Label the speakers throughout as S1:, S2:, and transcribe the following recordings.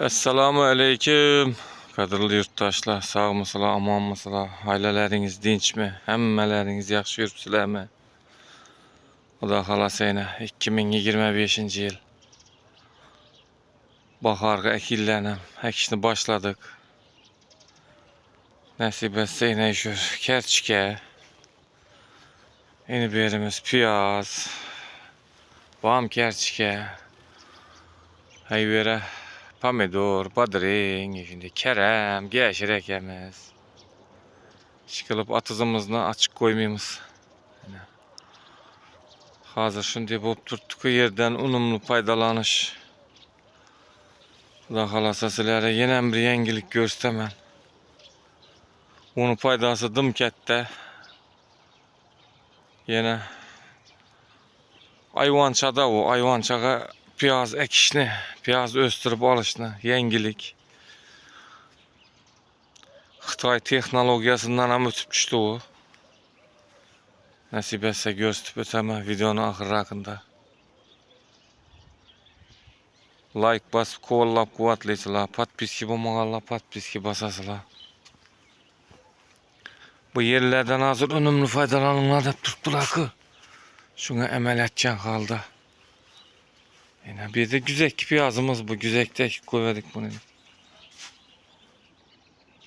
S1: Esselamu aleyküm. Kadirli yurttaşlar, sağ mısılar, aman mısılar? Aileleriniz dinç mi? Hemmeleriniz yaxşı yürüpsüler mi? O da halasayna 2025 yıl. Baharga ekillenem. Ekişini başladık. Nasip etseyne şur. Kerçike. Yeni birimiz piyaz. Bam kerçike. Hayvere pomidor, badring, şimdi kerem, geçirek yemez. Çıkılıp atızımızla açık koymayımız. Hazır şimdi bu tuttuğu yerden unumlu faydalanış. Da halasa sizlere yine bir yengilik göstermem. Onun faydası dımkette. Yine ayvançada o ayvançaga piyaz ekişini, piyaz östürüp alışını, yengilik. Xitay texnologiyasından hem ötüp düştü o. Nasip etse gösterip öteme videonun ahırrakında. Like basıp kovallap kuvvetleysizler. Patpiski bulmağalla patpiski basasılar. Bu yerlerden hazır önümlü faydalanımlar da tuttular ki. Şuna emel edeceğim kaldı. Yine bir de güzek piyazımız bu. Güzekte koymadık bunu.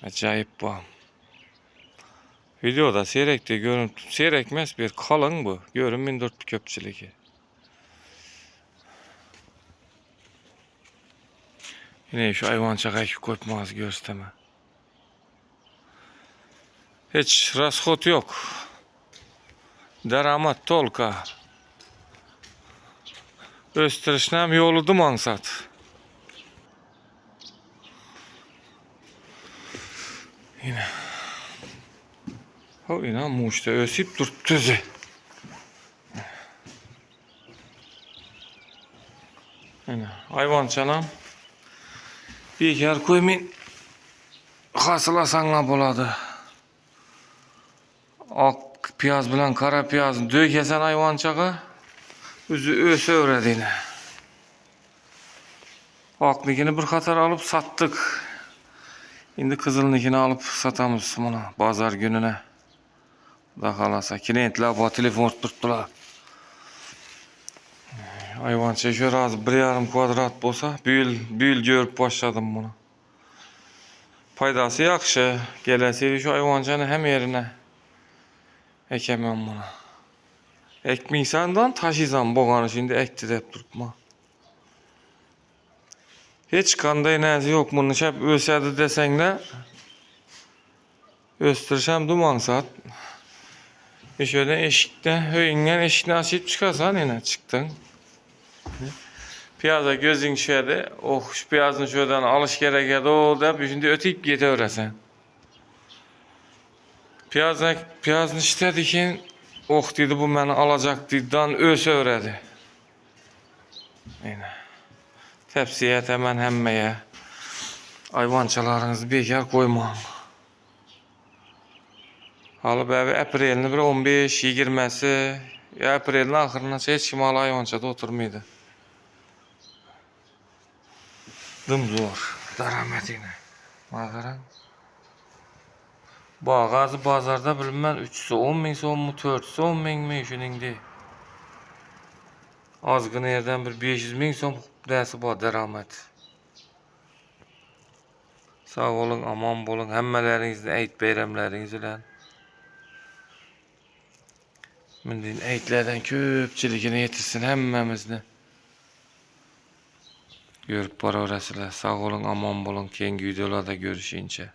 S1: Acayip bu. Videoda seyrekte görüntü. Seyrekmez bir kalın bu. Görün 1400 köpçülüğü. Yine şu hayvan çakayı koymaz gösterme. Hiç raskhot yok. Deramat tolka. Östürüşnem yolu mansat. Yine. O inan muşta ösip durttuzu. Yine hayvan çanam. Bir yer koymayın. Hasılasanla boladı. Ak piyaz bilen kara piyazın dökesen hayvan çağa. Üzü öse öğrediğine. Aklıkini bir katar alıp sattık. Şimdi kızılnikini alıp satamız bunu pazar gününe. Da kalasa kinetler bu telefon tuttular. Hayvan çeşiyor az 1,5 kvadrat bolsa büyül görüp başladım bunu. Paydası yaxşı. Geleseydi şu hayvancanı hem yerine ekemem bunu. Ekmeysandan taşıysan boğanı şimdi ekti deyip durma. Hiç kanday nesi yok bunun hep ösedi desen de östürşem duman saat. Şöyle eşikte höyünden eşikten açıp çıkarsan yine çıktın. Piyaza gözün şöyle, oh şu piyazın şuradan alış gerekedi o da şimdi öteyip gide öğresen. Piyazın işledikin, oh dedi bu beni alacak dediğinden öse öğredi. Yine. Tepsiye hemen hemmeye. Ayvançalarınızı bir yer koymayın. Halı bəbi aprelini bir 15-20'si ya aprelin ahırına hiç kim halı ayvançada oturmaydı. Dımzor. Darametine. Mağaran. Bağazı bazarda bilinmez 3'sü 10.000 son mu 4'sü 10.000 mi şuningdi. Azgın yerden bir 500.000 son dersi bu daramet. Sağ olun, aman olun, hemmelerinizle eğit beyramlarınız ile. Mündin eğitlerden köpçülükünü yetirsin hemmemizle. Görüp para orasıyla. Sağ olun, aman olun, kendi videolarda görüşünce.